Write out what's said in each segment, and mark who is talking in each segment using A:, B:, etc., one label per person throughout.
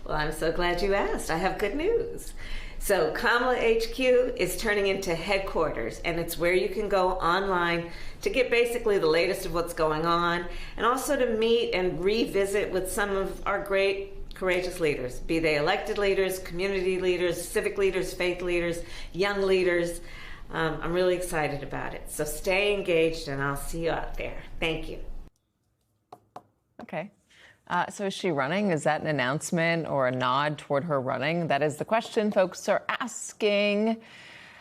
A: Well, I'm so glad you asked. I have good news. So Kamala HQ is turning into headquarters, and it's where you can go online to get basically the latest of what's going on, and also to meet and revisit with some of our great, courageous leaders, be they elected leaders, community leaders, civic leaders, faith leaders, young leaders. I'm really excited about it. So stay engaged, and I'll see you out there. Thank you.
B: Okay. So is she running? Is that an announcement or a nod toward her running? That is the question folks are asking.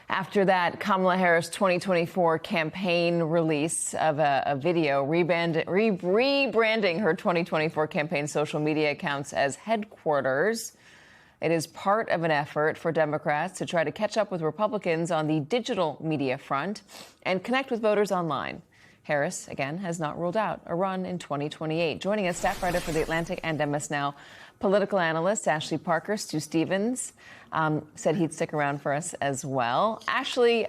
B: After that Kamala Harris 2024 campaign release of a video rebranding her 2024 campaign social media accounts as headquarters. It is part of an effort for Democrats to try to catch up with Republicans on the digital media front and connect with voters online. Harris, again, has not ruled out a run in 2028. Joining us, staff writer for The Atlantic and MS Now, political analyst Ashley Parker. Stu Stevens said he'd stick around for us as well. Ashley,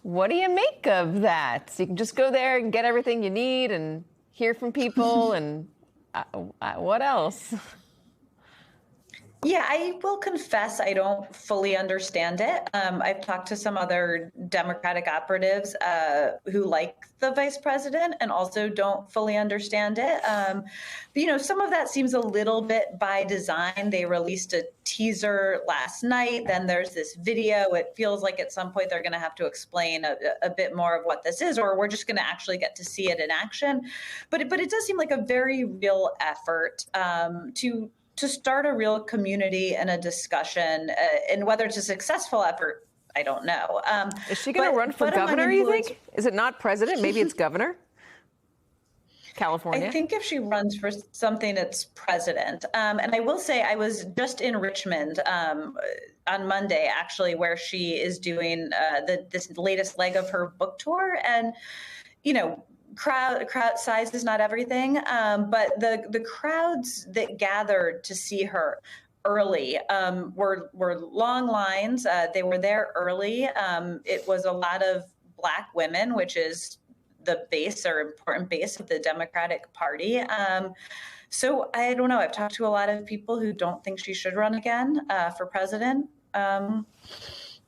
B: what do you make of that? So you can just go there and get everything you need and hear from people and what else?
C: Yeah, I will confess I don't fully understand it. I've talked to some other Democratic operatives who like the vice president and also don't fully understand it. But, some of that seems a little bit by design. They released a teaser last night. Then there's this video. It feels like at some point they're going to have to explain a bit more of what this is, or we're just going to actually get to see it in action. But it does seem like a very real effort to start a real community and a discussion, and whether it's a successful effort, I don't know.
B: Is she going to run for governor, you think? Is it not president? Maybe it's governor? California?
C: I think if she runs for something, it's president. And I will say I was just in Richmond on Monday, actually, where she is doing this latest leg of her book tour. And, crowd size is not everything, but the crowds that gathered to see her early were long lines. They were there early. It was a lot of Black women, which is the base or important base of the Democratic Party. So I don't know. I've talked to a lot of people who don't think she should run again for president.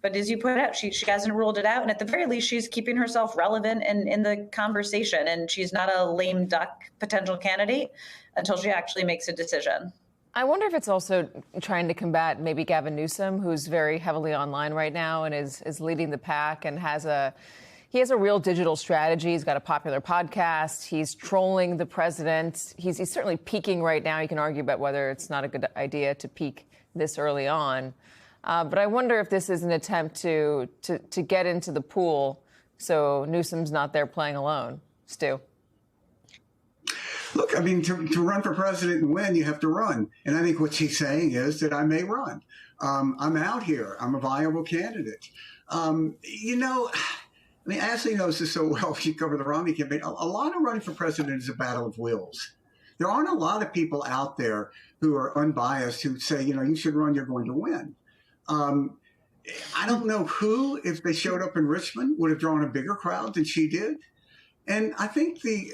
C: But as you put out, she hasn't ruled it out. And at the very least, she's keeping herself relevant in the conversation. And she's not a lame duck potential candidate until she actually makes a decision.
B: I wonder if it's also trying to combat maybe Gavin Newsom, who's very heavily online right now and is leading the pack and has a real digital strategy. He's got a popular podcast. He's trolling the president. He's certainly peaking right now. You can argue about whether it's not a good idea to peak this early on. But I wonder if this is an attempt to get into the pool so Newsom's not there playing alone. Stu.
D: Look, I mean, to run for president and win, you have to run. And I think what she's saying is that I may run. I'm out here. I'm a viable candidate. Ashley knows this so well. She covered the Romney campaign. A lot of running for president is a battle of wills. There aren't a lot of people out there who are unbiased who say, you should run, you're going to win. I don't know who, if they showed up in Richmond, would have drawn a bigger crowd than she did. And I think the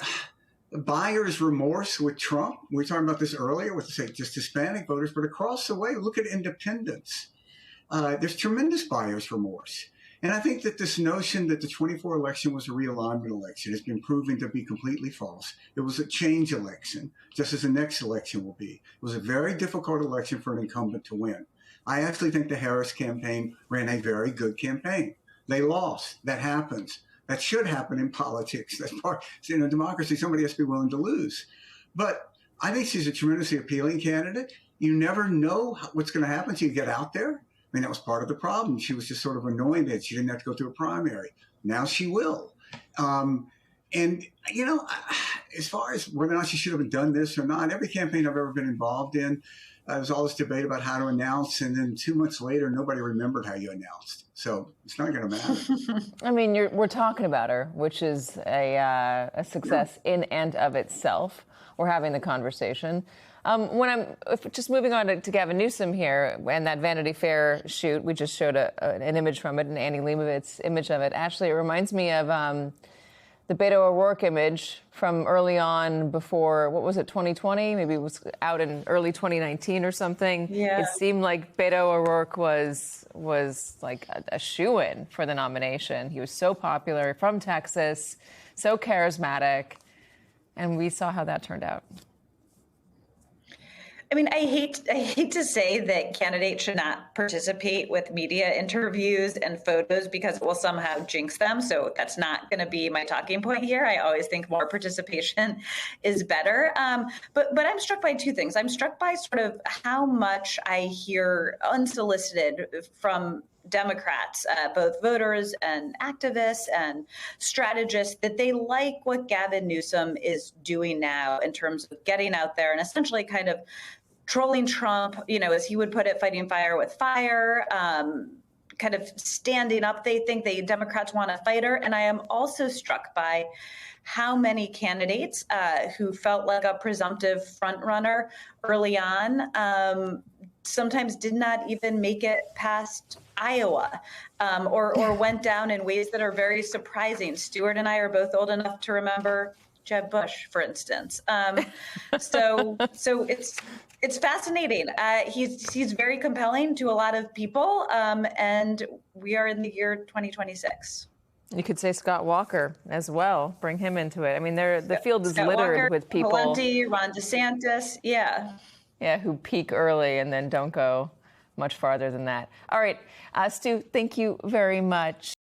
D: buyer's remorse with Trump, we were talking about this earlier with, say, just Hispanic voters, but across the way, look at independents. There's tremendous buyer's remorse. And I think that this notion that the 24 election was a realignment election has been proven to be completely false. It was a change election, just as the next election will be. It was a very difficult election for an incumbent to win. I actually think the Harris campaign ran a very good campaign. They lost. That happens. That should happen in politics. That's part, in a democracy, somebody has to be willing to lose. But I think she's a tremendously appealing candidate. You never know what's going to happen until you get out there. I mean, that was part of the problem. She was just sort of annoyed that she didn't have to go through a primary. Now she will. As far as whether or not she should have done this or not, every campaign I've ever been involved in, there's all this debate about how to announce, and then 2 months later, nobody remembered how you announced. So it's not going to matter.
B: I mean, we're talking about her, which is a success in and of itself. We're having the conversation. Just moving on to Gavin Newsom here, and that Vanity Fair shoot, we just showed an image from it, an Annie Leibovitz image of it. Actually, it reminds me of the Beto O'Rourke image from early on before, what was it, 2020? Maybe it was out in early 2019 or something.
C: Yeah.
B: It seemed like Beto O'Rourke was like a shoo-in for the nomination. He was so popular, from Texas, so charismatic, and we saw how that turned out.
C: I mean, I hate to say that candidates should not participate with media interviews and photos because it will somehow jinx them. So that's not going to be my talking point here. I always think more participation is better. But I'm struck by two things. I'm struck by sort of how much I hear unsolicited from Democrats, both voters and activists and strategists, that they like what Gavin Newsom is doing now in terms of getting out there and essentially kind of trolling Trump, as he would put it, fighting fire with fire, kind of standing up. They think Democrats want a fighter. And I am also struck by how many candidates who felt like a presumptive front runner early on sometimes did not even make it past Iowa or went down in ways that are very surprising. Stuart and I are both old enough to remember Jeb Bush, for instance. So it's fascinating. He's very compelling to a lot of people, and we are in the year 2026.
B: You could say Scott Walker as well. Bring him into it. I mean, the field is
C: Scott
B: littered
C: Walker,
B: with people.
C: Valenti, Ron DeSantis, yeah.
B: Yeah, who peak early and then don't go much farther than that. All right, Stu, thank you very much.